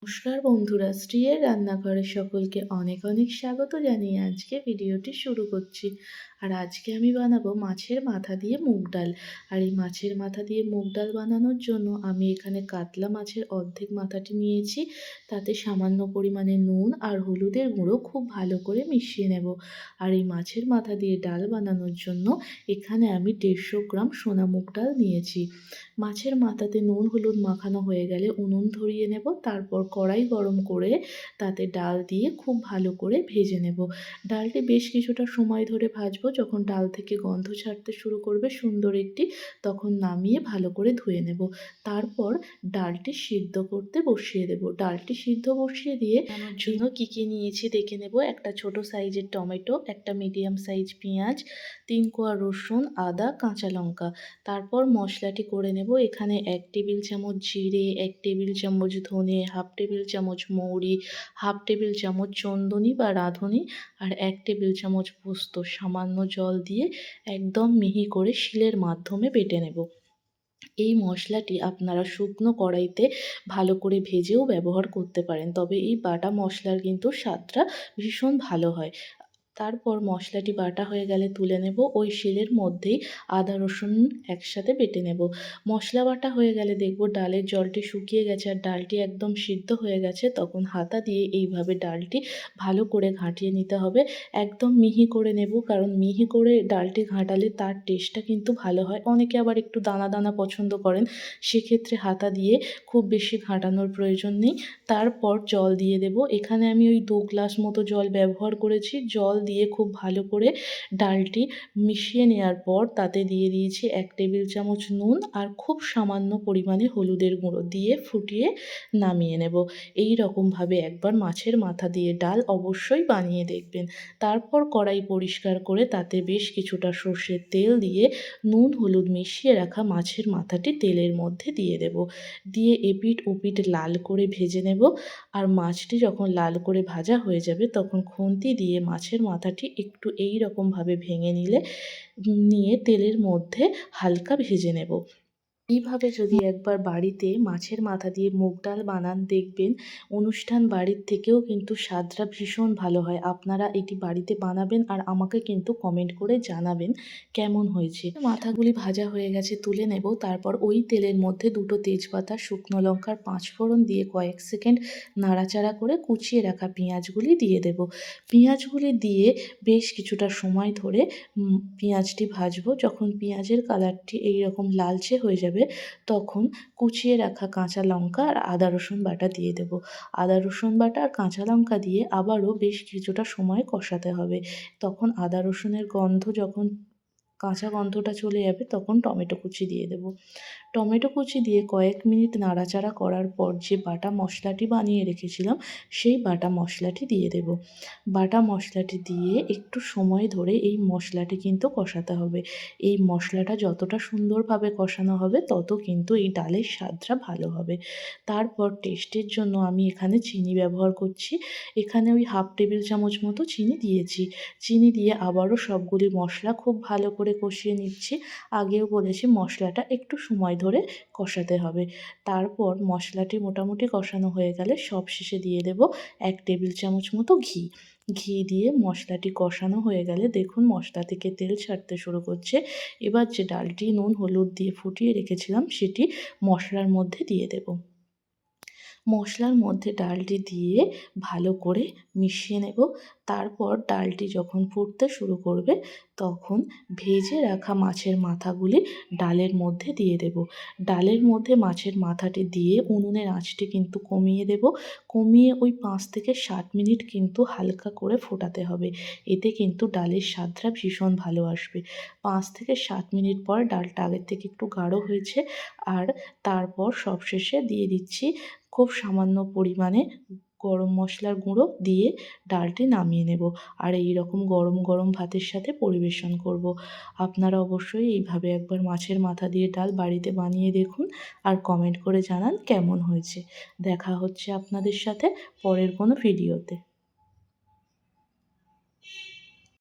নমস্কার বন্ধুরা, শ্রীয়ের রান্নাঘরে সকলকে অনেক অনেক স্বাগত জানিয়ে আজকে ভিডিওটি শুরু করছি। আর আজকে আমি বানাবো মাছের মাথা দিয়ে মুগ ডাল। আর এই মাছের মাথা দিয়ে মুগ ডাল বানানোর জন্য আমি এখানে কাতলা মাছের অর্ধেক মাথাটি নিয়েছি। তাতে সামান্য পরিমাণে নুন আর হলুদের গুঁড়ো খুব ভালো করে মিশিয়ে নেব। আর এই মাছের মাথা দিয়ে ডাল বানানোর জন্য এখানে আমি 150 গ্রাম সোনা মুগ ডাল নিয়েছি। মাছের মাথাতে নুন হলুদ মাখানো হয়ে গেলে উনুন ধরিয়ে নেব। তারপর কড়াই গরম করে তাতে ডাল দিয়ে খুব ভালো করে ভেজে নেব। ডালটি বেশ কিছুটা সময় ধরে ভাজবো। যখন ডাল থেকে গন্ধ ছাড়তে শুরু করবে সুন্দর একটি, তখন নামিয়ে ভালো করে ধুয়ে নেব। তারপর ডালটি সিদ্ধ করতে বসিয়ে দেব। ডালটি সিদ্ধ বসিয়ে দিয়ে রান্নার জন্য কী নিয়েছি দেখে নেব। একটা ছোট সাইজের টমেটো, একটা মিডিয়াম সাইজ পেঁয়াজ, 3 কোয়া রসুন, আদা, কাঁচা লঙ্কা। তারপর মশলাটি করে নেব। এখানে 1 টেবিল চামচ জিরে, 1 টেবিল চামচ ধনে, হাফ টেবিল চামচ মৌরি, হাফ টেবিল চামচ চন্দনী বা রাঁধুনি আর 1 টেবিল চামচ পোস্ত সামান্য জল দিয়ে একদম মিহি করে শিলের মাধ্যমে বেটে নেব। এই মশলাটি আপনারা শুকনো কড়াইতে ভালো করে ভেজেও ব্যবহার করতে পারেন, তবে এই বাটা মশলার কিন্তু স্বাদটা ভীষণ ভালো হয়। তারপর মশলাটি বাটা হয়ে গেলে তুলে নেব। ওই শিলের মধ্যেই আদা রসুন একসাথে বেটে নেব। মশলা বাটা হয়ে গেলে দেখব ডালের জলটি শুকিয়ে গেছে আর ডালটি একদম সিদ্ধ হয়ে গেছে। তখন হাতা দিয়ে এইভাবে ডালটি ভালো করে ঘাঁটিয়ে নিতে হবে। একদম মিহি করে নেব, কারণ মিহি করে ডালটি ঘাঁটালে তার টেস্টটা কিন্তু ভালো হয়। অনেকে আবার একটু দানা দানা পছন্দ করেন, সেক্ষেত্রে হাতা দিয়ে খুব বেশি ঘাঁটানোর প্রয়োজন নেই। তারপর জল দিয়ে দেব। এখানে আমি ওই 2 গ্লাস মতো জল ব্যবহার করেছি। জল দিয়ে খুব ভালো করে ডালটি মিশিয়ে নেওয়ার পর তাতে দিয়ে দিয়েছি 1 টেবিল চামচ নুন আর খুব সামান্য পরিমাণে হলুদের গুঁড়ো দিয়ে ফুটিয়ে নামিয়ে নেব। এই রকমভাবে একবার মাছের মাথা দিয়ে ডাল অবশ্যই বানিয়ে দেখবেন। তারপর কড়াই পরিষ্কার করে তাতে বেশ কিছুটা সর্ষের তেল দিয়ে নুন হলুদ মিশিয়ে রাখা মাছের মাথাটি তেলের মধ্যে দিয়ে দেব। দিয়ে এপিঠ ওপিঠ লাল করে ভেজে নেব। আর মাছটি যখন লাল করে ভাজা হয়ে যাবে তখন খুন্তি দিয়ে মাছের মাথাটি একটু এই রকমভাবে ভেঙে নিয়ে তেলের মধ্যে হালকা ভেজে নেব। এইভাবে যদি একবার বাড়িতে মাছের মাথা দিয়ে মুগ ডাল বানান, দেখবেন অনুষ্ঠান বাড়ির থেকেও কিন্তু স্বাদটা ভীষণ ভালো হয়। আপনারা এটি বাড়িতে বানাবেন আর আমাকে কিন্তু কমেন্ট করে জানাবেন কেমন হয়েছে। মাথাগুলি ভাজা হয়ে গেছে, তুলে নেব। তারপর ওই তেলের মধ্যে 2টো তেজপাতা, শুকনো লঙ্কার 5 ফোড়ন দিয়ে কয়েক সেকেন্ড নাড়াচাড়া করে কুচিয়ে রাখা পেঁয়াজগুলি দিয়ে দেব। পেঁয়াজগুলি দিয়ে বেশ কিছুটা সময় ধরে পেঁয়াজটি ভাজবো। যখন পেঁয়াজের কালারটি এইরকম লালচে হয়ে যাবে তখন কুচিয়ে রাখা কাঁচা লঙ্কা আর আদা রসুন বাটা দিয়ে দেব। আদা রসুন বাটা আর কাঁচা লঙ্কা দিয়ে আবারও বেশ কিছুটা সময় কষাতে হবে। তখন আদা রসুনের গন্ধ যখন কাঁচা গন্ধটা চলে যাবে তখন টমেটো কুচি দিয়ে দেব। টমেটো কুচি দিয়ে কয়েক মিনিট নাড়াচাড়া করার পর যে বাটা মশলাটি বানিয়ে রেখেছিলাম সেই বাটা মশলাটি দিয়ে দেব। বাটা মশলাটি দিয়ে একটু সময় ধরে এই মশলাটি কিন্তু কষাতে হবে। এই মশলাটা যতটা সুন্দরভাবে কষানো হবে তত কিন্তু এই ডালের স্বাদটা ভালো হবে। তারপর টেস্টের জন্য আমি এখানে চিনি ব্যবহার করছি। এখানে ওই হাফ টেবিল চামচ মতো চিনি দিয়েছি। চিনি দিয়ে আবারও সবগুলি মশলা খুব ভালো করে কষিয়ে নিচ্ছি। আগেও বলেছি মশলাটা একটু সময় ধরে কষাতে হবে। তারপর মশলাটি মোটামুটি কষানো হয়ে গেলে সবশেষে দিয়ে দেব 1 টেবিল চামচ মতো ঘি। ঘি দিয়ে মশলাটি কষানো হয়ে গেলে দেখুন মশলা থেকে তেল ছাড়তে শুরু করছে। এবার যে ডালটি নুন হলুদ দিয়ে ফুটিয়ে রেখেছিলাম সেটি মশলার মধ্যে দিয়ে দেব। মশলার মধ্যে ডালটি দিয়ে ভালো করে মিশিয়ে নেব। তারপর ডালটি যখন ফুটতে শুরু করবে তখন ভেজে রাখা মাছের মাথাগুলি ডালের মধ্যে দিয়ে দেব। ডালের মধ্যে মাছের মাথাটি দিয়ে উনুনের আঁচটি কিন্তু কমিয়ে দেব। কমিয়ে ওই 5 থেকে 7 মিনিট কিন্তু হালকা করে ফোটাতে হবে। এতে কিন্তু ডালের স্বাদটা ভীষণ ভালো আসবে। 5 থেকে 7 মিনিট পর ডালটা আগের থেকে একটু গাঢ় হয়েছে। আর তারপর সবশেষে দিয়ে দিচ্ছি খুব সামান্য পরিমাণে গরম মশলার গুঁড়ো দিয়ে ডালটি নামিয়ে নেব। আর এই রকম গরম গরম ভাতের সাথে পরিবেশন করব। আপনারা অবশ্যই এইভাবে একবার মাছের মাথা দিয়ে ডাল বাড়িতে বানিয়ে দেখুন আর কমেন্ট করে জানান কেমন হয়েছে। দেখা হচ্ছে আপনাদের সাথে পরের কোনো ভিডিওতে।